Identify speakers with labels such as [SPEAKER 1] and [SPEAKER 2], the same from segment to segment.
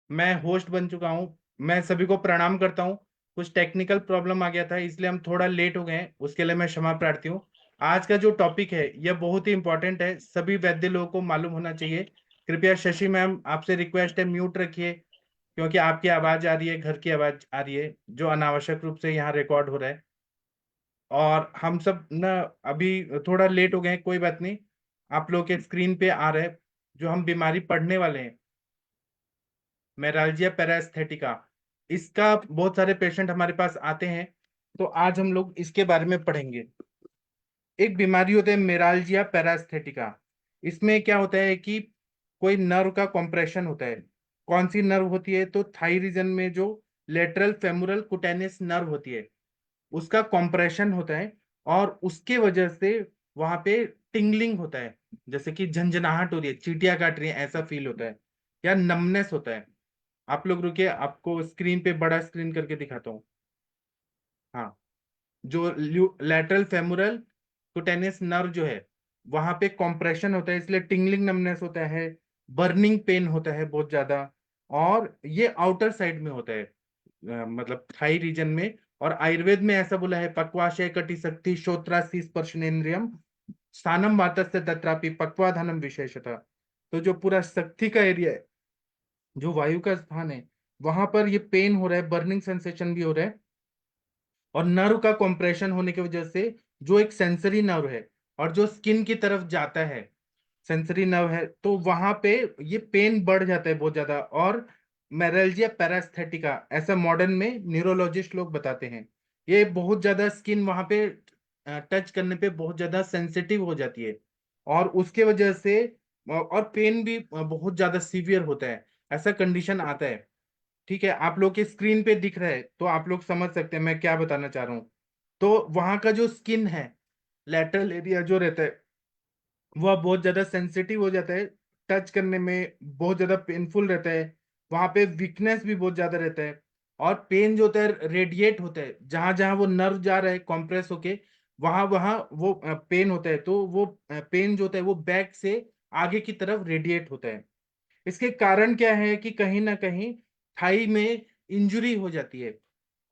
[SPEAKER 1] मैं होस्ट बन चुका हूँ। मैं सभी को प्रणाम करता हूँ। कुछ टेक्निकल प्रॉब्लम आ गया था, इसलिए हम थोड़ा लेट हो गए हैं, उसके लिए मैं क्षमा प्रार्थी हूँ। आज का जो टॉपिक है यह बहुत ही इंपॉर्टेंट है, सभी वैद्य लोगों को मालूम होना चाहिए। कृपया शशि मैम, आपसे रिक्वेस्ट है म्यूट रखिए, क्योंकि आपकी आवाज आ रही है, घर की आवाज आ रही है जो अनावश्यक रूप से यहाँ रिकॉर्ड हो रहा है। और हम सब ना अभी थोड़ा लेट हो गए हैं, कोई बात नहीं। आप लोग के स्क्रीन पे आ रहा है जो हम बीमारी पढ़ने वाले हैं, मेराल्जिया पैरास्थेटिका। इसका बहुत सारे पेशेंट हमारे पास आते हैं, तो आज हम लोग इसके बारे में पढ़ेंगे। एक बीमारी होता है मेराल्जिया पैरास्थेटिका। इसमें क्या होता है कि कोई नर्व का कॉम्प्रेशन होता है। कौन सी नर्व होती है? तो थाई रीजन में जो लेटरल फेमुरल कुटेनियस नर्व होती है, उसका कॉम्प्रेशन होता है। और उसके वजह से वहां पे टिंगलिंग होता है, जैसे कि झंझनाहट हो रही है, चींटियां काट रही है, ऐसा फील होता है, या नमनेस होता है। आप लोग रुकिए, आपको स्क्रीन पे बड़ा स्क्रीन करके दिखाता हूँ। हाँ, जो लैटरल फेमुरल कुटेनियस नर्व जो है, वहां पे कॉम्प्रेशन होता है, इसलिए टिंगलिंग नमनेस होता है, बर्निंग पेन होता है बहुत ज्यादा। और ये आउटर साइड में होता है, मतलब थाई रीजन में। और आयुर्वेद में ऐसा बोला है, पक्वाशय कटिशक्ति श्रोत्रासी स्पर्शनेन्द्रियम स्थानम वातस्य तत्रापि पक्वाधानम विशेषतः। तो जो पूरा शक्ति का एरिया है, जो वायु का स्थान है, वहां पर ये पेन हो रहा है, बर्निंग सेंसेशन भी हो रहा है। और नर्व का कॉम्प्रेशन होने की वजह से जो एक सेंसरी नर्व है और जो स्किन की तरफ जाता है, सेंसरी नर्व है, तो वहां पे ये पेन बढ़ जाता है बहुत ज्यादा। और मेरेल्जिया पैरास्थेटिका ऐसा मॉडर्न में न्यूरोलॉजिस्ट लोग बताते हैं। ये बहुत ज्यादा स्किन वहां पे टच करने पे बहुत ज्यादा सेंसिटिव हो जाती है, और उसके वजह से और पेन भी बहुत ज्यादा सीवियर होता है, ऐसा कंडीशन आता है। ठीक है, आप लोग के स्क्रीन पे दिख रहा है, तो आप लोग समझ सकते हैं मैं क्या बताना चाह रहा हूँ। तो वहां का जो स्किन है, लेटरल एरिया जो रहता है, वह बहुत ज्यादा सेंसिटिव हो जाता है, टच करने में बहुत ज्यादा पेनफुल रहता है। वहां पे वीकनेस भी बहुत ज्यादा रहता है। और पेन जो होता है रेडिएट होता है, जहां जहां वो नर्व जा रहा है कॉम्प्रेस होके, वहां वहां वो पेन होता है। तो वो पेन जो होता है वो बैक से आगे की तरफ रेडिएट होता है। इसके कारण क्या है कि कहीं ना कहीं थाई में इंजुरी हो जाती है,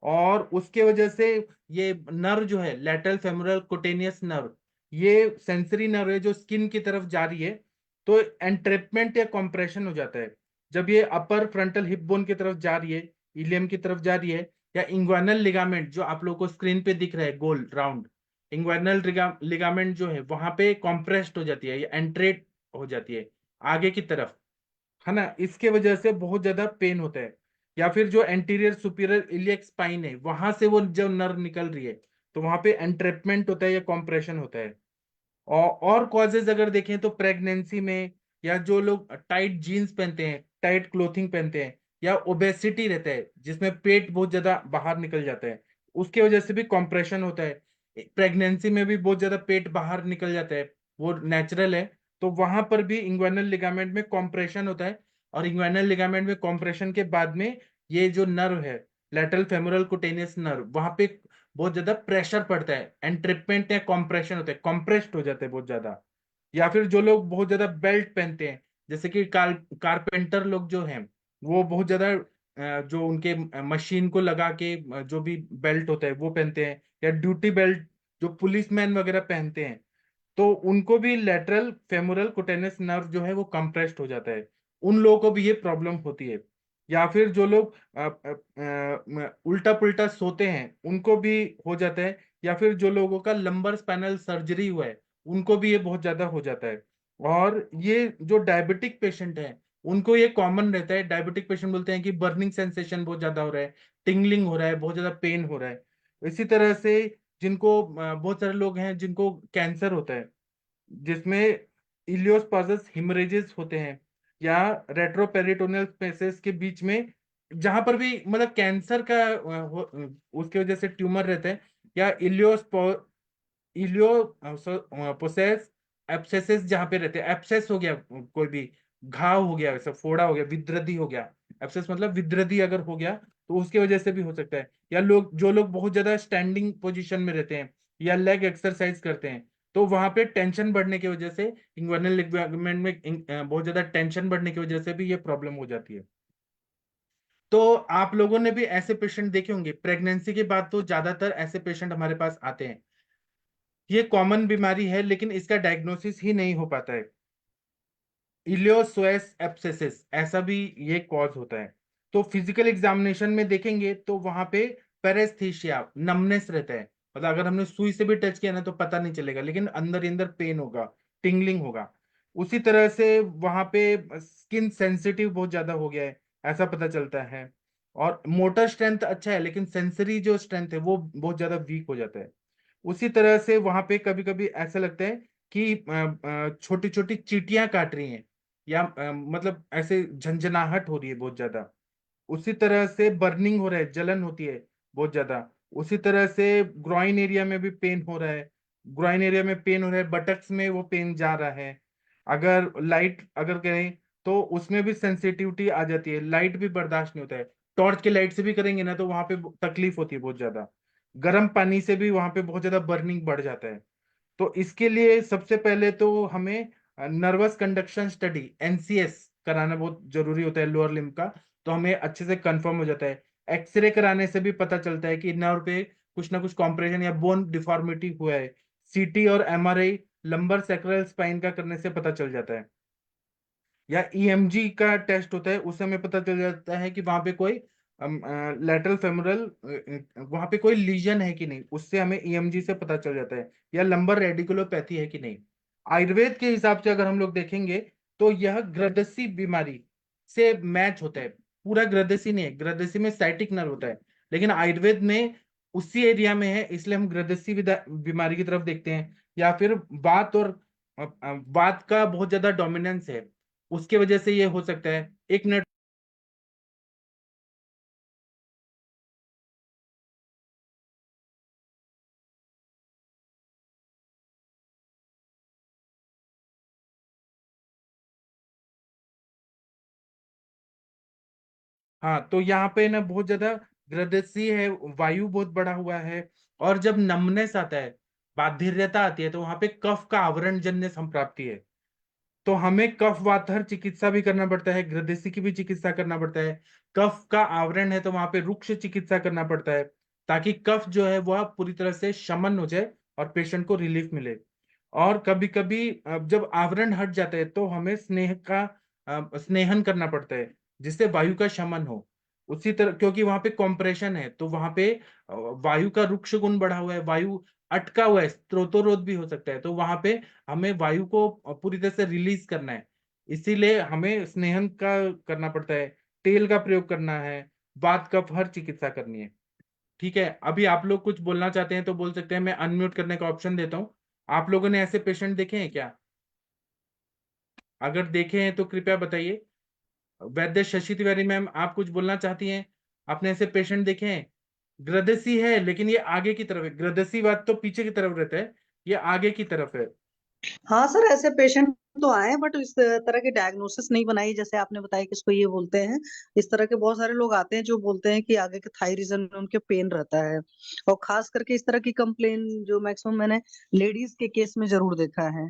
[SPEAKER 1] और उसके वजह से ये नर्व जो है लेटरल फेमोरल कुटेनियस नर्व, ये सेंसरी नर्व है जो स्किन की तरफ जा रही है, तो एंट्रेपमेंट या कॉम्प्रेशन हो जाता है। जब ये अपर फ्रंटल हिप बोन की तरफ जा रही है, इलियम की तरफ जा रही है, या इंग्वानल लिगामेंट जो आप लोगों को स्क्रीन पे दिख रहा है गोल राउंड, इंग्वानल लिगामेंट जो है वहां पे कॉम्प्रेस्ड हो जाती है या एंट्रेट हो जाती है आगे की तरफ, है ना। इसके वजह से बहुत ज्यादा पेन होता है। या फिर जो एंटीरियर सुपीरियर इलियक स्पाइन है, वहां से वो जब नर्व निकल रही है, तो वहां पे एंट्रेपमेंट होता है या कॉम्प्रेशन होता है। और कॉजेज अगर देखें तो प्रेगनेंसी में, या जो लोग टाइट जीन्स पहनते हैं, टाइट क्लोथिंग पहनते हैं, या ओबेसिटी रहता है जिसमें पेट बहुत ज्यादा बाहर निकल जाता है, उसके वजह से भी कॉम्प्रेशन होता है। प्रेगनेंसी में भी बहुत ज्यादा पेट बाहर निकल जाता है, वो नेचुरल है। तो वहां पर भी इंग्वानल लिगामेंट में कॉम्प्रेशन होता है। और इंग्वानल लिगामेंट में कॉम्प्रेशन के बाद में ये जो नर्व है, लेटरल फेमोरल कुटेनियस नर्व, वहां पे बहुत ज्यादा प्रेशर पड़ता है, एंट्रिपमेंट या कॉम्प्रेशन होता है, कॉम्प्रेस्ड हो जाते हैं बहुत ज्यादा। या फिर जो लोग बहुत ज्यादा बेल्ट पहनते हैं, जैसे कि कारपेंटर लोग जो हैं, वो बहुत ज्यादा जो उनके मशीन को लगा के जो भी बेल्ट होता है वो पहनते हैं, या ड्यूटी बेल्ट जो पुलिसमैन वगैरह पहनते हैं, तो उनको भी लेटरल फेमोरल कुटेनस नर्व जो है वो कंप्रेस्ड हो जाता है। उन लोगों को भी ये प्रॉब्लम होती है। या फिर जो लोग उल्टा पुल्टा सोते हैं, उनको भी हो जाता है। या फिर जो लोगों का लंबर स्पाइनल सर्जरी हुआ है, उनको भी ये बहुत ज्यादा हो जाता है। और ये जो डायबिटिक पेशेंट है, उनको ये कॉमन रहता है। डायबिटिक पेशेंट बोलते हैं कि बर्निंग सेंसेशन बहुत ज्यादा हो रहा है, टिंगलिंग हो रहा है, बहुत ज्यादा पेन हो रहा है। इसी तरह से जिनको बहुत सारे लोग हैं जिनको कैंसर होता है, जिसमें इलियोस्पासस हिमरेजेस होते हैं, या रेट्रोपेरिटोनियल स्पेसेस के बीच में, जहां पर भी मतलब कैंसर का उसके वजह से ट्यूमर रहता है, या इलियो पोसेस एब्सेसेस जहाँ पे रहते हैं, एब्सेस हो गया, कोई भी घाव हो गया, वैसा फोड़ा हो गया, विद्रदी हो गया। एब्सेस मतलब विद्रदी अगर हो गया, तो उसके वजह से भी हो सकता है। या लोग जो लोग बहुत ज्यादा स्टैंडिंग पोजीशन में रहते हैं, या लेग एक्सरसाइज करते हैं, तो वहां पे टेंशन बढ़ने की वजह से, इंग्वानल लिगामेंट में बहुत ज्यादा टेंशन बढ़ने की वजह से भी ये प्रॉब्लम हो जाती है। तो आप लोगों ने भी ऐसे पेशेंट देखे होंगे, प्रेगनेंसी के बाद तो ज्यादातर ऐसे पेशेंट हमारे पास आते हैं। ये कॉमन बीमारी है लेकिन इसका डायग्नोसिस ही नहीं हो पाता है। इलियोसोएस एब्सेसिस ऐसा भी ये कॉज होता है। तो फिजिकल एग्जामिनेशन में देखेंगे तो वहां पे पेरेस्थीसिया, नमनेस रहता है, मतलब अगर हमने सुई से भी टच किया ना तो पता नहीं चलेगा, लेकिन अंदर ही अंदर पेन होगा, टिंगलिंग होगा। उसी तरह से वहां पे स्किन सेंसिटिव बहुत ज्यादा हो गया है, ऐसा पता चलता है। और मोटर स्ट्रेंथ अच्छा है लेकिन सेंसरी जो स्ट्रेंथ है वो बहुत ज्यादा वीक हो जाता है। उसी तरह से वहां पे कभी कभी ऐसा लगता है कि छोटी छोटी चींटियां काट रही हैं, या मतलब ऐसे झंझनाहट हो रही है बहुत ज्यादा। उसी तरह से बर्निंग हो रहा है, जलन होती है बहुत ज्यादा। उसी तरह से ग्रॉइन एरिया में भी पेन हो रहा है, ग्रॉइन एरिया में पेन हो रहा है, बटक्स में वो पेन जा रहा है। अगर लाइट अगर करें तो उसमें भी सेंसिटिविटी आ जाती है, लाइट भी बर्दाश्त नहीं होता है। टॉर्च के लाइट से भी करेंगे ना तो वहां पे तकलीफ होती है बहुत ज्यादा। गर्म पानी से भी वहां पे बहुत ज्यादा बर्निंग बढ़ जाता है। तो इसके लिए सबसे पहले तो हमें नर्वस कंडक्शन स्टडी, एनसीएस कराना बहुत जरूरी होता है लोअर लिम्ब का। तो हमें अच्छे से कंफर्म हो जाता है। एक्सरे कराने से भी पता चलता है कि नर्व पे कुछ ना कुछ कॉम्प्रेशन या बोन डिफॉर्मिटी हुआ है। सीटी और एमआरआई लंबर सेक्रल स्पाइन का करने से पता चल जाता है। या ईएमजी का टेस्ट होता है, उससे हमें पता चल जाता है कि वहां पे कोई लेटरल फेमोरल, वहां पे कोई लीजन है कि नहीं, उससे हमें ईएमजी से पता चल जाता है। या लंबर रेडिकुलोपैथी है कि नहीं। आयुर्वेद के हिसाब से अगर हम लोग देखेंगे तो यह ग्रदसी बीमारी से मैच होता है। पूरा ग्रदसी नहीं है, ग्रदसी में साइटिक नर्व होता है, लेकिन आयुर्वेद में उसी एरिया में है, इसलिए हम ग्रदसी बीमारी की तरफ देखते हैं। या फिर वात और वात का बहुत ज्यादा डोमिनेंस है, उसके वजह से ये हो सकता है। 1 मिनट। हाँ, तो यहाँ पे ना बहुत ज्यादा ग्रदसी है, वायु बहुत बढ़ा हुआ है। और जब नमनेस आता है, बाधिर्यता आती है, तो वहां पे कफ का आवरण जन्य संप्राप्ति है। तो हमें कफ वातर चिकित्सा भी करना पड़ता है, ग्रदेशी की भी चिकित्सा करना पड़ता है। कफ का आवरण है तो वहां पे रुक्ष चिकित्सा करना पड़ता है, ताकि कफ जो है वह पूरी तरह से शमन हो जाए और पेशेंट को रिलीफ मिले। और कभी कभी जब आवरण हट जाता है तो हमें स्नेह का स्नेहन करना पड़ता है, जिससे वायु का शमन हो। उसी तरह क्योंकि वहां पे कॉम्प्रेशन है तो वहां पे वायु का रुक्ष गुण बढ़ा हुआ है, वायु अटका हुआ है, स्त्रोतोरोध भी हो सकता है, तो वहां पे हमें वायु को पूरी तरह से रिलीज करना है। इसीलिए हमें स्नेहन का करना पड़ता है, तेल का प्रयोग करना है, वात कफ हर चिकित्सा करनी है। ठीक है, अभी आप लोग कुछ बोलना चाहते हैं तो बोल सकते हैं, मैं अनम्यूट करने का ऑप्शन देता हूँ। आप लोगों ने ऐसे पेशेंट देखे हैं क्या? अगर देखे हैं तो कृपया बताइए। वैद्य शशि तिवारी मैम, आप कुछ बोलना चाहती हैं? आपने ऐसे पेशेंट देखे हैं? ग्रदसी है लेकिन ये आगे की तरफ है, ग्रदसी बात तो पीछे की तरफ रहता है, ये आगे की तरफ है।
[SPEAKER 2] हाँ सर, ऐसे पेशेंट तो आए हैं, बट इस तरह की डायग्नोसिस नहीं बनाई जैसे आपने बताया कि इसको ये बोलते हैं। इस तरह के बहुत सारे लोग आते हैं जो बोलते हैं कि आगे के थाई रीजन में उनके पेन रहता है। और खास करके इस तरह की कंप्लेन जो मैक्सिमम मैंने लेडीज के केस में जरूर देखा है।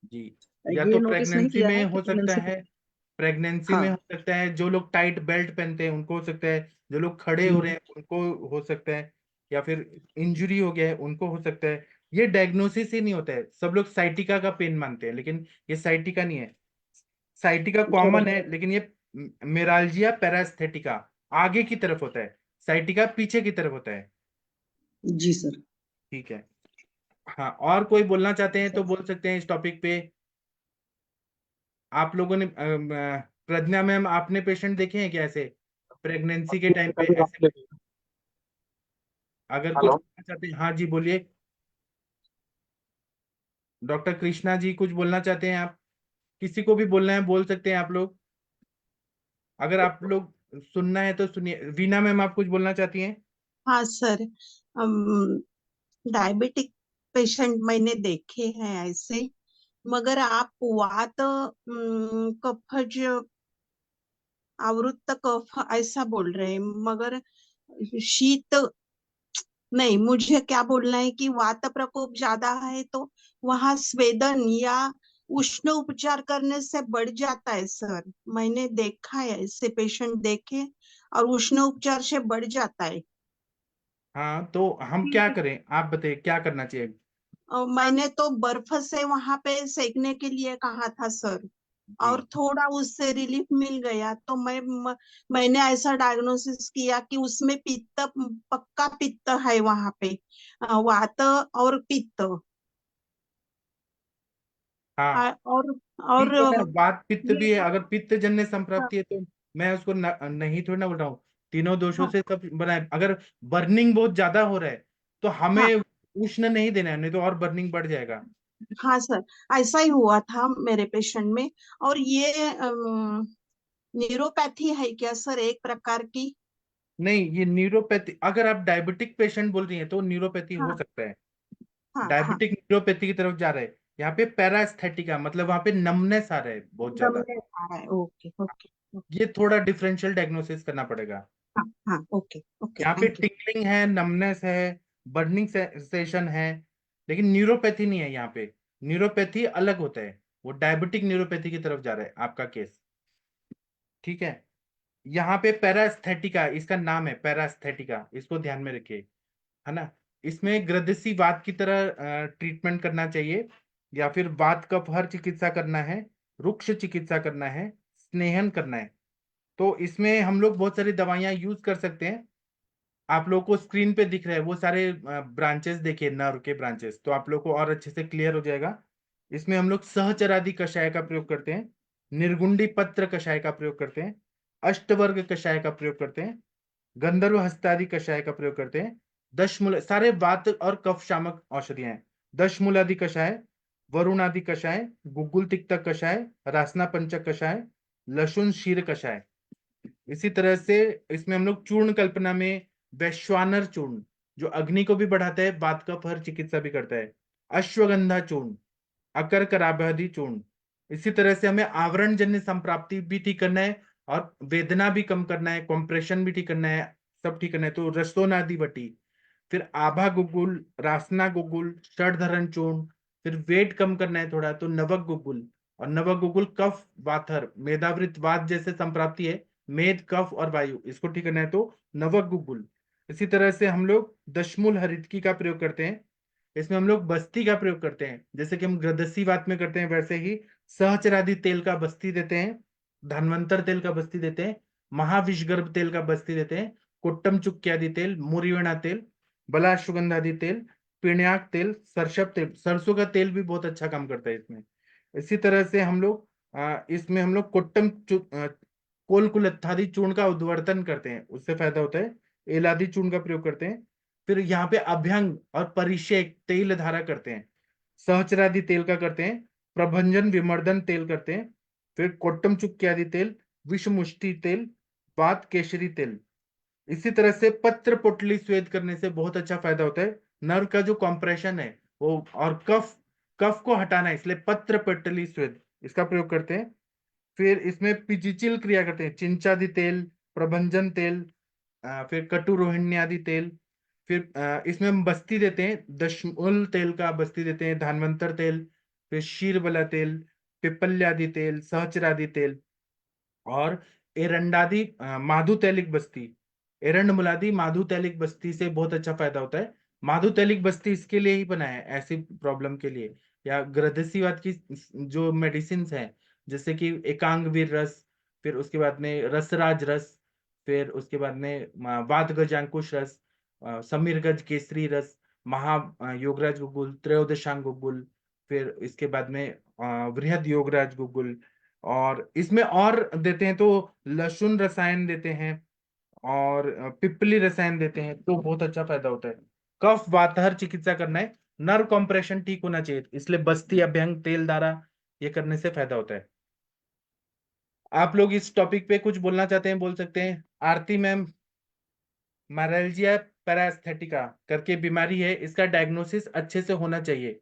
[SPEAKER 1] जी। या तो
[SPEAKER 2] ये नोटिस नहीं
[SPEAKER 1] प्रेगनेंसी
[SPEAKER 2] किया
[SPEAKER 1] में
[SPEAKER 2] है कि
[SPEAKER 1] हो सकता
[SPEAKER 2] प्रेगनेंसी।
[SPEAKER 1] है, प्रेगनेंसी में हो
[SPEAKER 2] हाँ।
[SPEAKER 1] सकता है, जो लोग टाइट बेल्ट पहनते हैं उनको हो सकता है, जो लोग खड़े हो रहे
[SPEAKER 2] हम्म।
[SPEAKER 1] हैं उनको हो सकता है, या फिर इंजरी हो गया है उनको हो सकता है। ये डायग्नोसिस ही नहीं होता है, सब लोग साइटिका का पेन मानते हैं लेकिन ये साइटिका नहीं है। साइटिका
[SPEAKER 2] चलो।
[SPEAKER 1] कॉमन है लेकिन ये मेराल्जिया पैरास्थेटिका आगे की तरफ होता है, साइटिका पीछे की तरफ होता है।
[SPEAKER 2] जी सर।
[SPEAKER 1] ठीक है। हाँ, और कोई बोलना चाहते हैं तो बोल सकते हैं इस टॉपिक पे। आप लोगों ने प्रज्ञा मैम, आपने पेशेंट देखे हैं क्या ऐसे प्रेगनेंसी के टाइम पे ऐसे? अगर कुछ
[SPEAKER 2] हेलो।
[SPEAKER 1] बोलना चाहते हैं, हाँ जी बोलिए। डॉक्टर कृष्णा जी कुछ बोलना चाहते हैं आप? किसी को भी बोलना है बोल सकते हैं आप लोग। अगर आप लोग सुनना है तो सुनिए। वीना मैम, आप कुछ बोलना चाहती हैं?
[SPEAKER 3] हाँ सर, डायबिटिक पेशेंट मैंने देखे हैं ऐसे। मगर आप वात कफज आवृत्त कफ ऐसा बोल रहे हैं, मगर शीत नहीं। मुझे क्या बोलना है कि वात प्रकोप ज्यादा है तो वहां स्वेदन या उष्ण उपचार करने से बढ़ जाता है सर। मैंने देखा है, ऐसे पेशेंट देखे। और उष्ण उपचार से बढ़ जाता है।
[SPEAKER 1] हाँ, तो हम क्या करें, आप बताइए क्या करना चाहिए।
[SPEAKER 3] मैंने तो बर्फ से वहां पे सेकने के लिए कहा था सर, और
[SPEAKER 1] जी।
[SPEAKER 3] थोड़ा उससे रिलीफ मिल गया, तो मैंने ऐसा डायग्नोसिस किया कि उसमें पित्त, पक्का पित्त है वहां पे, वात और पित्त।
[SPEAKER 1] हाँ,
[SPEAKER 3] और
[SPEAKER 1] ठीक
[SPEAKER 3] और
[SPEAKER 1] है ना, वात पित्त भी है,
[SPEAKER 3] ये
[SPEAKER 1] अगर पित्त जन्य
[SPEAKER 3] हाँ
[SPEAKER 1] संप्राप्ति है तो मैं उसको नहीं थोड़ी ना बोल रहा हूँ। तीनों दोषों
[SPEAKER 3] हाँ
[SPEAKER 1] से सब बनाए, अगर बर्निंग बहुत ज्यादा हो रहा है तो
[SPEAKER 3] हाँ
[SPEAKER 1] हमें उष्ण नहीं देना है, नहीं तो और बर्निंग बढ़ जाएगा।
[SPEAKER 3] हाँ सर, ऐसा ही हुआ था मेरे पेशेंट में। और ये न्यूरोपैथी है क्या सर, एक प्रकार की?
[SPEAKER 1] नहीं, ये न्यूरोपैथी, अगर आप डायबिटिक पेशेंट बोल रही हैं तो न्यूरोपैथी हो
[SPEAKER 3] हाँ
[SPEAKER 1] सकता है।
[SPEAKER 3] हाँ हाँ,
[SPEAKER 1] डायबिटिक न्यूरोपैथी की तरफ जा रहे हैं। यहाँ पे पैरास्थेटिका मतलब वहां पे नमनेस आ रहा है बहुत ज्यादा।
[SPEAKER 3] दमने आ रहा है, ओके ओके ओके।
[SPEAKER 1] ये थोड़ा डिफरेंशियल डायग्नोसिस करना पड़ेगा।
[SPEAKER 3] हाँ हाँ, ओके ओके,
[SPEAKER 1] यहाँ पे
[SPEAKER 3] थैंक यू।
[SPEAKER 1] टिकलिंग है, नमनेस है, बर्निंग सेंसेशन है, लेकिन न्यूरोपैथी नहीं है यहाँ पे। न्यूरोपैथी अलग होता है, वो डायबिटिक न्यूरोपैथी की तरफ जा रहा है आपका केस। ठीक है। यहाँ पे पैरास्थेटिका, इसका नाम है पैरास्थेटिका, इसको ध्यान में रखिए, है ना। इसमें ग्रदसी वात की तरह ट्रीटमेंट करना चाहिए, या फिर वात कफ हर चिकित्सा करना है, रुक्ष चिकित्सा करना है, स्नेहन करना है। तो इसमें हम लोग बहुत सारी दवाइयां यूज कर सकते हैं। आप लोग को स्क्रीन पे दिख रहे हैं वो सारे ब्रांचेस, देखिए नर्व के ब्रांचेस, तो आप लोग को और अच्छे से क्लियर हो जाएगा। इसमें हम लोग सहचरादि कषाय का प्रयोग करते हैं, निर्गुंडी पत्र कषाय का प्रयोग करते हैं, अष्टवर्ग कषाय का प्रयोग करते हैं, गंधर्व हस्तादि कषाय का प्रयोग करते हैं। दशमूल सारे वात और कफ शामक औषधियां हैं। दशमूलादि कषाय, वरुण आदि कषाय, गुग्गुल तिक्तक कषाय, रासना पंचक कषाय, लशुन शीर कषाय। इसी तरह से इसमें हम लोग चूर्ण कल्पना में वैश्वानर चूर्ण, जो अग्नि को भी बढ़ाता है, वात कफ हर चिकित्सा भी करता है, अश्वगंधा चूर्ण, अकर कराभ्यादि चूर्ण। इसी तरह से हमें आवरण जन्य संप्राप्ति भी ठीक करना है, और वेदना भी कम करना है, कॉम्प्रेशन भी ठीक करना है, सब ठीक करना है, तो रसोनादि बटी, फिर आभा गुगुल, रासना गुगुल, षडधरण चूर्ण। फिर वेट कम करना है थोड़ा, तो नवक गुगुल, और नवक गुगुल कफ वाथर मेधावृत वात जैसे संप्राप्ति है, मेद कफ और वायु, इसको ठीक करना है, तो नवक गुगुल। इसी तरह से हम लोग दशमूल हरितकी का प्रयोग करते हैं। इसमें हम लोग बस्ती का प्रयोग करते हैं, जैसे कि हम ग्रदसी वात में करते हैं, वैसे ही सहचरादि तेल का बस्ती देते हैं, धन्वंतर तेल का बस्ती देते हैं, महाविषगर्भ तेल का बस्ती देते हैं, कोट्टम चुक्क्यादि तेल, मुरिवेणा तेल, बलाश्वगंधादि तेल, पिण्याक तेल, सरसप तेल, सरसों का तेल भी बहुत अच्छा काम करता है इसमें। इसी तरह से हम लोग इसमें हम लोग कोलकुलत्थादि चूर्ण का उद्वर्तन करते हैं, उससे फायदा होता है। एलादि चूर्ण का प्रयोग करते हैं। फिर यहाँ पे अभ्यंग और परिषेक तेल धारा करते हैं, सहचरादि तेल का करते हैं, प्रभंजन विमर्दन तेल करते हैं, फिर कोट्टम चुक्की तेल, विषमुष्टि तेल, वात केशरी तेल। इसी तरह से पत्र पोटली स्वेद करने से बहुत अच्छा फायदा होता है। नर्व का जो कॉम्प्रेशन है वो, और कफ कफ को हटाना है, इसलिए पत्र पोटली स्वेद इसका प्रयोग करते हैं। फिर इसमें पिचिचिल क्रिया करते हैं, चिंचादि तेल, प्रभंजन तेल, फिर कटु रोहिणी आदि तेल। फिर इसमें हम बस्ती देते हैं, दशमूल तेल का बस्ती देते हैं, धानवंतर तेल, फिर शीरबला तेल, पिपल्यादि तेल, सहचरादि तेल, और एरंडादि माधु तैलिक बस्ती। एरंड मुलादि माधु तैलिक बस्ती से बहुत अच्छा फायदा होता है। माधु तैलिक बस्ती इसके लिए ही बना है, ऐसी प्रॉब्लम के लिए, या ग्रदसीवाद की जो मेडिसिन है, जैसे कि एकांगवीर रस, फिर उसके बाद में रसराज रस, फिर उसके बाद में वात गजांकुश रस, समीर गज केसरी रस, महा योगराज गुगुल, त्रयोदशांग गुगुल, फिर इसके बाद में वृहद योगराज गुगुल। और इसमें और देते हैं तो लहसुन रसायन देते हैं, और पिपली रसायन देते हैं, तो बहुत अच्छा फायदा होता है। कफ वातहर चिकित्सा करना है, नर्व कंप्रेशन ठीक होना चाहिए, इसलिए बस्ती अभ्यंग तेल द्वारा ये करने से फायदा होता है। आप लोग इस टॉपिक पे कुछ बोलना चाहते हैं, बोल सकते हैं। आरती मैम, मैरल्जिया पैरास्थेटिका करके बीमारी है, इसका डायग्नोसिस अच्छे से होना चाहिए।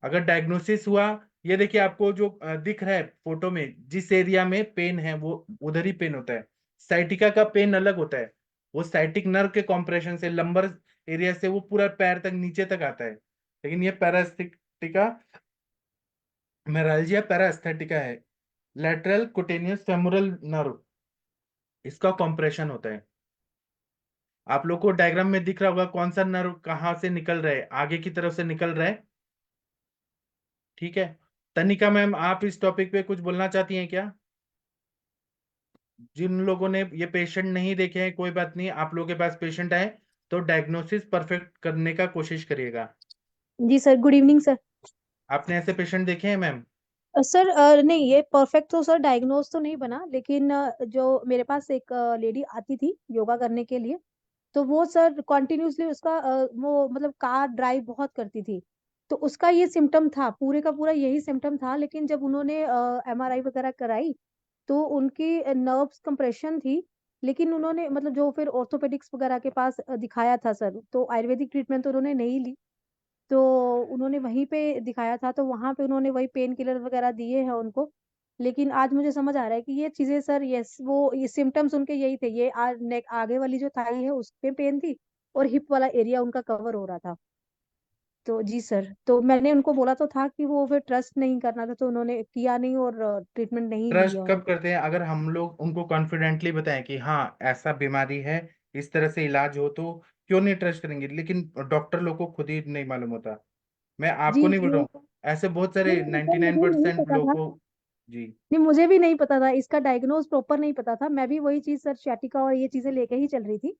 [SPEAKER 1] अगर डायग्नोसिस हुआ, ये देखिए आपको जो दिख रहा है फोटो में, जिस एरिया में पेन है वो उधर ही पेन होता है। साइटिका का पेन अलग होता है, वो साइटिक नर्व के कॉम्प्रेशन से लंबर एरिया से वो पूरा पैर तक नीचे तक आता है। लेकिन ये पैरास्थेटिका, मेराल्जिया पैरास्थेटिका है, लैटरल कुटेनियस फेमोरल नर्व। इसका कॉम्प्रेशन होता है। आप लोग को डायग्राम में दिख रहा होगा कौन सा नर्व कहाँ से निकल रहा है, आगे की तरफ से निकल रहा है। ठीक है। तनिका मैम, आप इस टॉपिक पे कुछ बोलना चाहती हैं क्या? जिन लोगों ने ये पेशेंट नहीं देखे हैं, कोई बात नहीं, आप लोगों के पास पेशेंट आए तो डायग्नोसिस परफेक्ट करने का कोशिश करिएगा।
[SPEAKER 4] जी सर, गुड इवनिंग सर।
[SPEAKER 1] आपने ऐसे पेशेंट देखे हैं मैम?
[SPEAKER 4] सर नहीं, ये परफेक्ट तो सर डायग्नोज तो नहीं बना, लेकिन जो मेरे पास एक लेडी आती थी योगा करने के लिए, तो वो सर कॉन्टिन्यूसली उसका वो मतलब कार ड्राइव बहुत करती थी। तो उसका ये सिम्टम था, पूरे का पूरा यही सिम्टम था। लेकिन जब उन्होंने एमआरआई वगैरह कराई तो उनकी नर्व्स कंप्रेशन थी। लेकिन उन्होंने मतलब जो फिर ऑर्थोपेडिक्स वगैरह के पास दिखाया था सर, तो आयुर्वेदिक ट्रीटमेंट तो उन्होंने नहीं ली। तो उन्होंने वहीं पे दिखाया था, तो वहां पे उन्होंने वही पेन किलर वगैरह दिए हैं उनको। लेकिन आज मुझे समझ आ रहा है कि ये चीजें सर, यस, वो ये सिम्टम्स उनके यही थे। ये नेक आगे वाली जो थाई है उस पे पेन थी, और हिप वाला एरिया उनका कवर हो रहा था। तो जी सर, तो मैंने उनको बोला तो था कि वो फिर ट्रस्ट नहीं करना था, तो उन्होंने किया नहीं और ट्रीटमेंट नहीं
[SPEAKER 1] ट्रस्ट
[SPEAKER 4] लिया
[SPEAKER 1] कब
[SPEAKER 4] उनको।
[SPEAKER 1] करते हैं? अगर हम लोग उनको कॉन्फिडेंटली बताएं कि हाँ ऐसा बीमारी है, इस तरह से इलाज हो, तो क्यों नहीं ट्रस्ट करेंगे? लेकिन डॉक्टर लोग को खुद ही नहीं मालूम होता। मैं आपको
[SPEAKER 4] जी
[SPEAKER 1] नहीं बोल रहा
[SPEAKER 4] जी।
[SPEAKER 1] हूँ, ऐसे बहुत सारे
[SPEAKER 4] नहीं सर, मुझे नहीं
[SPEAKER 1] 99%
[SPEAKER 4] पता
[SPEAKER 1] लोग
[SPEAKER 4] था।
[SPEAKER 1] को। जी।
[SPEAKER 4] नहीं, मुझे भी नहीं पता था, इसका डायग्नोज प्रॉपर नहीं पता था। मैं भी वही चीज सर, sciatica और ये चीजें लेके ही चल रही थी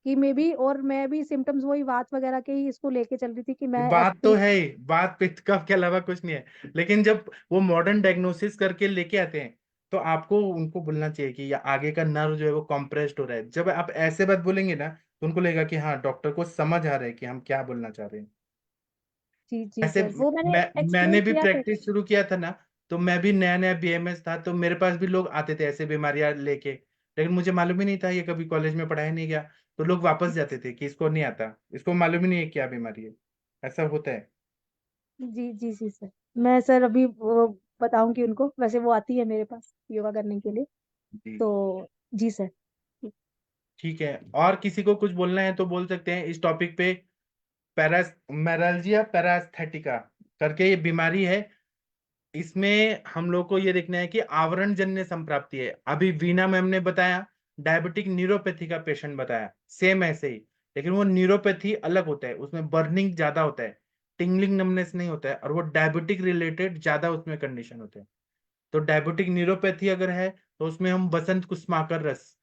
[SPEAKER 4] कि मे बी, और मैं भी सिम्टम्स वही वात वगैरह के ही इसको लेके चल रही थी कि मैं
[SPEAKER 1] बात तो
[SPEAKER 4] एक्चुअली।
[SPEAKER 1] है ही, बात पित्त कफ के अलावा कुछ नहीं है। लेकिन जब वो मॉडर्न डायग्नोसिस करके लेके आते हैं, तो आपको उनको बोलना चाहिए कि ये आगे का नर्व जो है वो कॉम्प्रेस्ड हो रहा है। जब आप ऐसे बात बोलेंगे ना, तो उनको लगेगा कि हाँ डॉक्टर को समझ आ रहा है कि हम क्या बोलना चाह रहे हैं।
[SPEAKER 4] जी जी
[SPEAKER 1] ऐसे
[SPEAKER 4] सर, वो मैंने
[SPEAKER 1] मैंने
[SPEAKER 4] एक्सप्लेन
[SPEAKER 1] भी
[SPEAKER 4] किया था।
[SPEAKER 1] प्रैक्टिस शुरू किया था ना, तो मैं भी नया नया बीएमएस था, तो मेरे पास भी लोग आते थे ऐसे बीमारियां लेके। लेकिन मुझे मालूम ही नहीं था, ये कभी कॉलेज में पढ़ाया नहीं गया, तो लोग वापस जाते थे कि इसको नहीं आता, इसको मालूम ही नहीं है क्या बीमारी है। ऐसा होता है।
[SPEAKER 4] जी जी जी सर, मैं सर अभी वो बताऊंगी उनको। वैसे वो आती है मेरे पास योगा करने के लिए।
[SPEAKER 1] जी।
[SPEAKER 4] तो जी सर।
[SPEAKER 1] ठीक है, और किसी को कुछ बोलना है तो बोल सकते हैं इस टॉपिक पे। मैरालजिया पैरास्थेटिका करके ये बीमारी है। इसमें हम लोग को ये देखना है कि आवरण जन्य संप्राप्ति है। अभी वीना मैम ने बताया, डायबिटिक न्यूरोपैथी का पेशेंट बताया, सेम ऐसे ही। लेकिन वो न्यूरोपैथी अलग होता है, उसमें बर्निंग ज्यादा होता है, टिंगलिंग नमनेस नहीं होता है, और वो डायबिटिक रिलेटेड ज्यादा उसमें कंडीशन होते हैं। तो डायबिटिक न्यूरोपैथी अगर है, तो उसमें हम बसंत कुसमाकर रस,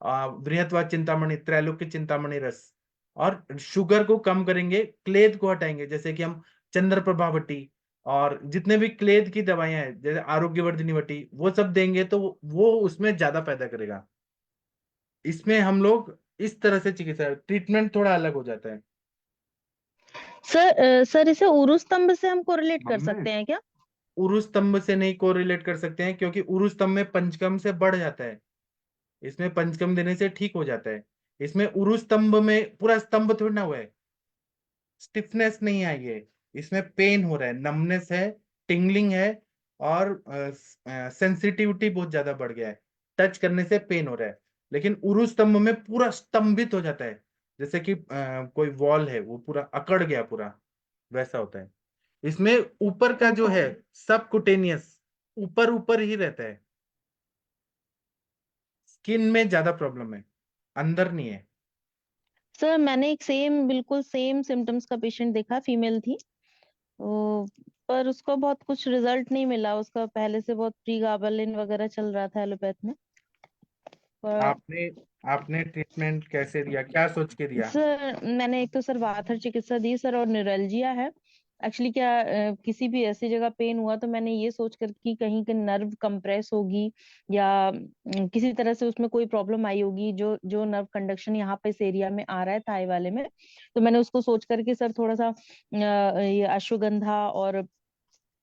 [SPEAKER 1] बृहत्वा चिंतामणि, त्रैलोक्य चिंतामणि रस, और शुगर को कम करेंगे, क्लेद को हटाएंगे, जैसे कि हम चंद्र प्रभावटी और जितने भी क्लेद की दवाइयां हैं, जैसे आरोग्यवर्धिनी वटी, वो सब देंगे, तो वो उसमें ज्यादा पैदा करेगा। इसमें हम लोग इस तरह से चिकित्सा, ट्रीटमेंट थोड़ा अलग हो जाता है।
[SPEAKER 5] सर इसे उरु स्तंभ से हम कोरिलेट कर सकते हैं क्या?
[SPEAKER 1] उरु स्तंभ से नहीं कोरिलेट कर सकते हैं, क्योंकि उरु स्तंभ में पंचकर्म से बढ़ जाता है, इसमें पंचकर्म देने से ठीक हो जाता है। इसमें उरु स्तंभ में पूरा स्तंभ थोड़ी ना हुआ है, स्टिफनेस नहीं आई है, इसमें पेन हो रहा है, नमनेस है, टिंगलिंग है, और सेंसिटिविटी बहुत ज्यादा बढ़ गया है, टच करने से पेन हो रहा है। लेकिन उरु स्तंभ में पूरा स्तंभित हो जाता है, जैसे कि कोई वॉल है वो पूरा अकड़ गया पूरा, वैसा होता है। इसमें ऊपर का जो है सबकुटेनियस, ऊपर ऊपर ही रहता है, स्किन में ज्यादा प्रॉब्लम है, अंदर नहीं है।
[SPEAKER 5] सर मैंने एक बिल्कुल सेम सिम्टम्स का पेशेंट देखा, फीमेल थी। तो पर उसको बहुत कुछ रिजल्ट नहीं मिला, उसका पहले से बहुत प्रीगाबालिन वगैरह चल रहा था एलोपैथ में। पर
[SPEAKER 1] आपने आपने ट्रीटमेंट कैसे दिया, क्या सोच के दिया?
[SPEAKER 5] सर मैंने एक तो सर वाथर चिकित्सा दी सर, और निरल्जिया है। एक्चुअली क्या किसी भी ऐसी जगह पेन हुआ तो मैंने ये सोच कर कि कहीं के नर्व कंप्रेस होगी, या किसी तरह से उसमें कोई प्रॉब्लम आई होगी, जो जो नर्व कंडक्शन यहाँ पे इस एरिया में आ रहा है थाई वाले में। तो मैंने उसको सोच करके सर थोड़ा सा ये अश्वगंधा और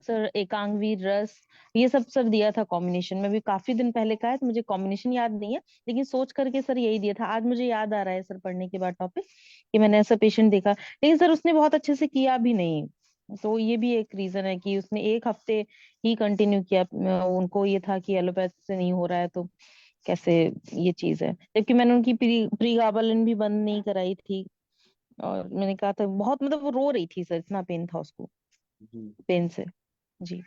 [SPEAKER 5] सर एकांगवीर रस, ये सब सर दिया था कॉम्बिनेशन में। भी काफी दिन पहले का है तो मुझे कॉम्बिनेशन याद नहीं है, लेकिन सोच करके सर यही दिया था। आज मुझे याद आ रहा है सर पढ़ने के बाद टॉपिक, कि मैंने ऐसा पेशेंट देखा, लेकिन सर उसने बहुत अच्छे से किया भी नहीं। तो ये भी एक रीजन है कि उसने एक हफ्ते ही कंटिन्यू किया। उनको ये था कि एलोपैथ से नहीं हो रहा है तो कैसे ये चीज है, जबकि मैंने उनकी प्रीगाबालिन भी बंद नहीं कराई थी। और मैंने कहा था बहुत, मतलब वो रो रही थी सर, इतना पेन था उसको,
[SPEAKER 1] जी।
[SPEAKER 5] पेन से। जी।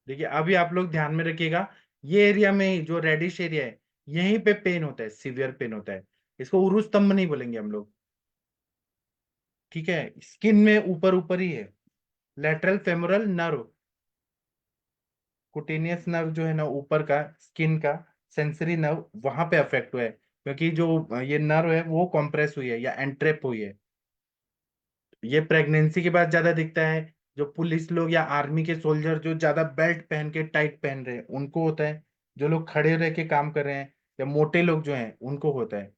[SPEAKER 1] देखिए, अभी आप लोग ध्यान में रखिएगा, ये एरिया में ही जो रेडिश एरिया है, यहीं पे पेन होता है, सीवियर पेन होता है। इसको उरुस स्तंभ नहीं बोलेंगे हम लोग, ठीक है। स्किन में ऊपर ऊपर ही है, lateral femoral nerve, cutaneous nerve जो है ना ऊपर का, स्किन का सेंसरी नर्व, वहां पे अफेक्ट हुआ है, क्योंकि जो ये नर्व है वो कॉम्प्रेस हुई है या एंट्रेप हुई है। ये प्रेगनेंसी के बाद ज्यादा दिखता है। जो पुलिस लोग या आर्मी के सोल्जर जो ज्यादा बेल्ट पहन के टाइट पहन रहे हैं उनको होता है। जो लोग खड़े रह के काम कर रहे हैं या मोटे लोग जो हैं उनको होता है।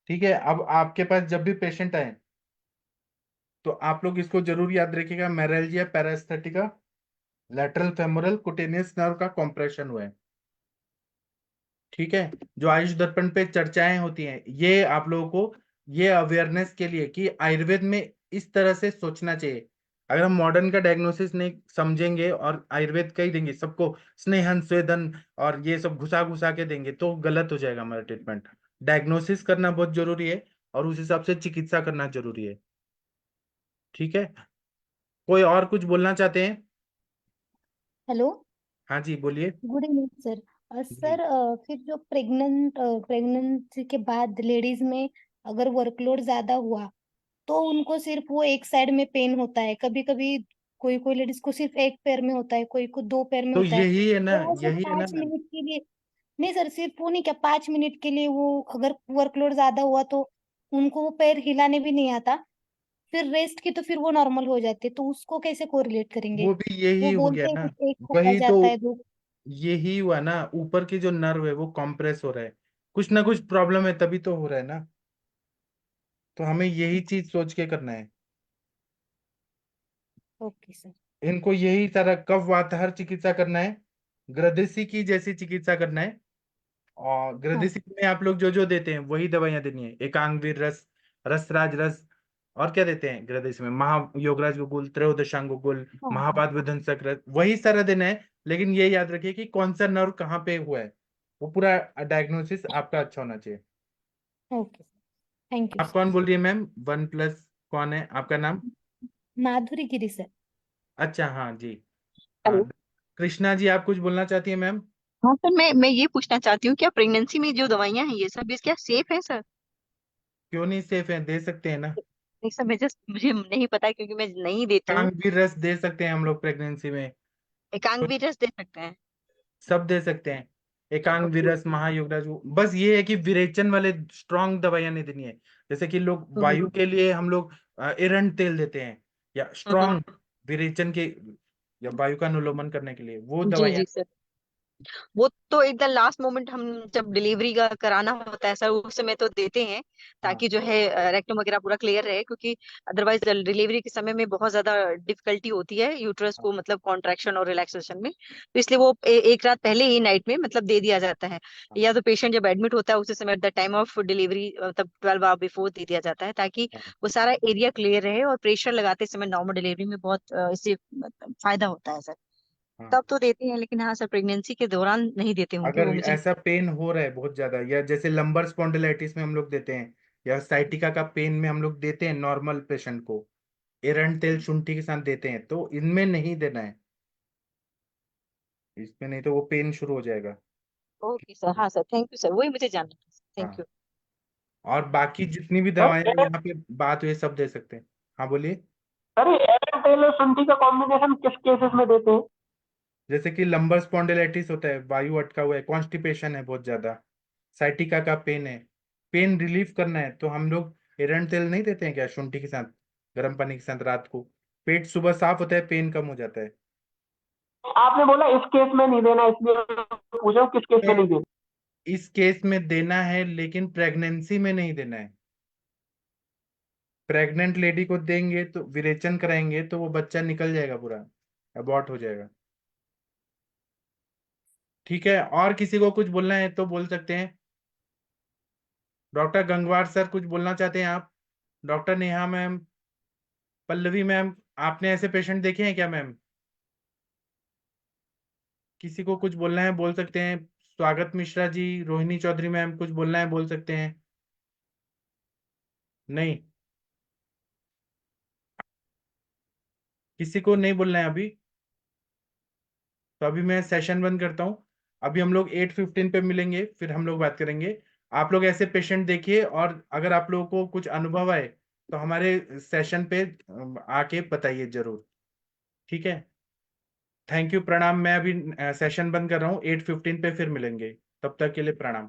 [SPEAKER 1] ठीक है, अब आपके पास जब भी पेशेंट आए तो आप लोग इसको जरूर याद रखिएगा, मेरेल्जिया पैरास्थेटिका, लेटरल फेमोरल कुटेनियस नर्व का कॉम्प्रेशन हुआ है। ठीक है, जो आयुष दर्पण पे चर्चाएं होती हैं ये आप लोगों को ये अवेयरनेस के लिए कि आयुर्वेद में इस तरह से सोचना चाहिए। अगर हम मॉडर्न का डायग्नोसिस नहीं समझेंगे और आयुर्वेद का ही देंगे सबको, स्नेहन स्वेदन और ये सब घुसा घुसा के देंगे, तो गलत हो जाएगा हमारा ट्रीटमेंट। डायग्नोसिस करना बहुत जरूरी है और उस हिसाब से चिकित्सा करना जरूरी है। ठीक है, कोई और कुछ बोलना चाहते हैं?
[SPEAKER 4] हेलो।
[SPEAKER 1] हाँ जी बोलिए।
[SPEAKER 4] Good evening sir.
[SPEAKER 1] जी,
[SPEAKER 4] सर फिर जो प्रेगनेंसी के बाद लेडीज में अगर वर्कलोड ज्यादा हुआ तो उनको सिर्फ वो एक साइड में पेन होता है, कभी कभी कोई कोई लेडीज को सिर्फ एक पैर में होता है, कोई को दो पैर में
[SPEAKER 1] तो
[SPEAKER 4] होता है,
[SPEAKER 1] यही है ना,
[SPEAKER 4] और वो सिर्फ
[SPEAKER 1] यही है ना
[SPEAKER 4] पाँच
[SPEAKER 1] मैम।
[SPEAKER 4] मिनट के लिए। नहीं सर, सिर्फ वो नहीं, क्या 5 मिनट के लिए वो अगर वर्कलोड ज्यादा हुआ तो उनको वो पैर हिलाने भी नहीं आता, फिर रेस्ट की तो फिर वो नॉर्मल हो जाते, तो उसको कैसे कोरिलेट करेंगे?
[SPEAKER 1] वो भी यही
[SPEAKER 4] वो
[SPEAKER 1] हो गया
[SPEAKER 4] बोलते हैं
[SPEAKER 1] ना,
[SPEAKER 4] कुछ एक को कर
[SPEAKER 1] वही तो,
[SPEAKER 4] जाता है, दो।
[SPEAKER 1] यही हुआ ना, ऊपर की जो नर्व है वो कॉम्प्रेस हो रहा है, कुछ ना कुछ प्रॉब्लम है तभी तो हो रहा है ना। तो हमें यही चीज सोच के करना है।
[SPEAKER 4] Okay sir.
[SPEAKER 1] इनको यही सारा कफ वातहर चिकित्सा करना है, ग्रदेसी की जैसी चिकित्सा करना है। और
[SPEAKER 4] हाँ
[SPEAKER 1] ग्रदेसी में आप लोग जो जो देते हैं वही दवाइयां देनी है, एकांगवीर रस, रसराज रस, और क्या देते हैं ग्रदेसी में, महायोगराज गुगुल, त्रयोदशांग गुगुल,
[SPEAKER 4] हाँ हाँ।
[SPEAKER 1] महापाद विध्वंसक रस, वही सारा देना है। लेकिन ये याद रखिए कि कौन सा नर्व कहाँ पे हुआ है, वो पूरा डायग्नोसिस आपका अच्छा होना चाहिए।
[SPEAKER 4] ओके सर, थैंक यू
[SPEAKER 1] आप कौन
[SPEAKER 4] सर।
[SPEAKER 1] बोल रही है मैम, वन प्लस कौन है आपका नाम?
[SPEAKER 4] माधुरी गिरी सर।
[SPEAKER 1] अच्छा हाँ जी। हाँ,
[SPEAKER 3] हेलो।
[SPEAKER 1] कृष्णा जी आप कुछ बोलना चाहती है मैम?
[SPEAKER 3] हाँ सर, मैं ये पूछना चाहती हूँ, क्या प्रेगनेंसी में जो दवाइयाँ हैं ये सब भी क्या सेफ है सर?
[SPEAKER 1] क्यों नहीं सेफ है, दे सकते हैं ना।
[SPEAKER 3] नहीं सर, मुझे नहीं पता है क्योंकि मैं नहीं देती हूँ।
[SPEAKER 1] कांग भी रस दे सकते हैं हम लोग प्रेगनेंसी में।
[SPEAKER 3] एकांग
[SPEAKER 1] तो
[SPEAKER 3] भी रस दे सकते हैं?
[SPEAKER 1] सब दे सकते हैं, एकांग
[SPEAKER 3] ओके।
[SPEAKER 1] विरस महायुगराज बस ये है कि विरेचन वाले स्ट्रॉन्ग दवाइयां नहीं देनी है। जैसे कि लोग वायु के लिए हम लोग एरंड तेल देते हैं, या
[SPEAKER 3] हम्म।
[SPEAKER 1] स्ट्रॉन्ग विरेचन के, या वायु का अनुलोमन करने के लिए वो
[SPEAKER 3] जी
[SPEAKER 1] दवाइयां।
[SPEAKER 3] जी सर। वो तो एकदम लास्ट मोमेंट हम जब डिलीवरी का कराना होता है सर उस समय तो देते हैं,
[SPEAKER 1] हाँ
[SPEAKER 3] ताकि जो है रेक्टम वगैरह पूरा क्लियर रहे, क्योंकि अदरवाइज डिलीवरी के समय में बहुत ज्यादा डिफिकल्टी होती है यूट्रस को, मतलब कॉन्ट्रैक्शन और रिलैक्सेशन में, तो इसलिए वो एक रात पहले ही नाइट में मतलब दे दिया जाता है।
[SPEAKER 1] हाँ
[SPEAKER 3] या तो पेशेंट जब एडमिट होता है उसी समय at the time of delivery, मतलब 12 आवर बिफोर दे दिया जाता है, ताकि
[SPEAKER 1] हाँ
[SPEAKER 3] वो सारा एरिया क्लियर रहे, और प्रेशर लगाते समय नॉर्मल डिलीवरी में बहुत इससे फायदा होता है सर।
[SPEAKER 1] हाँ।
[SPEAKER 3] तब तो देते हैं, लेकिन हाँ सर प्रेगनेंसी के दौरान नहीं देते होंगे
[SPEAKER 1] अगर
[SPEAKER 3] वो, मुझे
[SPEAKER 1] ऐसा पेन हो रहा है बहुत ज्यादा, या जैसे लंबर स्पॉन्डिलाइटिस में हम लोग देते हैं, या साइटिका का पेन में हम लोग देते हैं नॉर्मल पेशेंट को, एरंड तेल शुंठी के साथ देते हैं, तो इनमें नहीं देना है, इसमें नहीं तो वो पेन शुरू हो जाएगा।
[SPEAKER 3] Okay sir. हाँ सर, थैंक यू सर, वही मुझे जानना था, थैंक
[SPEAKER 1] हाँ,
[SPEAKER 3] यू।
[SPEAKER 1] और बाकी जितनी भी
[SPEAKER 6] सर
[SPEAKER 1] दवाएं यहाँ पे बात हुई सब दे सकते हैं। हाँ बोलिए।
[SPEAKER 6] सर एयरटेल और सुंठी का कॉम्बिनेशन किस केसेस में देते हैं?
[SPEAKER 1] जैसे कि लंबर स्पॉन्डिलाइटिस होता है, वायु अटका हुआ है, कॉन्स्टिपेशन है बहुत ज्यादा, साइटिका का पेन है, पेन रिलीफ करना है, तो हम लोग एरंड तेल नहीं देते हैं क्या शुंठी के साथ, गर्म पानी के साथ रात को, पेट सुबह साफ होता है, पेन कम हो जाता है।
[SPEAKER 6] आपने बोला इस केस में नहीं देना, इसलिए पूछ रहा हूँ किस केस में नहीं देना।
[SPEAKER 1] इस केस में देना है लेकिन प्रेगनेंसी में नहीं देना है। प्रेग्नेंट लेडी को देंगे तो विरेचन कराएंगे तो वो बच्चा निकल जाएगा पूरा, अबॉर्ट हो जाएगा। ठीक है, और किसी को कुछ बोलना है तो बोल सकते हैं। डॉक्टर गंगवार सर कुछ बोलना चाहते हैं आप? Doctor Neha ma'am, Pallavi ma'am, आपने ऐसे पेशेंट देखे हैं क्या मैम? किसी को कुछ बोलना है बोल सकते हैं। स्वागत मिश्रा जी, रोहिणी चौधरी मैम, कुछ बोलना है बोल सकते हैं। नहीं, किसी को नहीं बोलना है अभी, तो अभी मैं सेशन बंद करता हूँ। अभी हम लोग 8:15 पे मिलेंगे, फिर हम लोग बात करेंगे। आप लोग ऐसे पेशेंट देखिए, और अगर आप लोगों को कुछ अनुभव आए तो हमारे सेशन पे आके बताइए जरूर। ठीक है, थैंक यू, प्रणाम। मैं अभी सेशन बंद कर रहा हूँ, 8:15 पे फिर मिलेंगे। तब तक के लिए प्रणाम।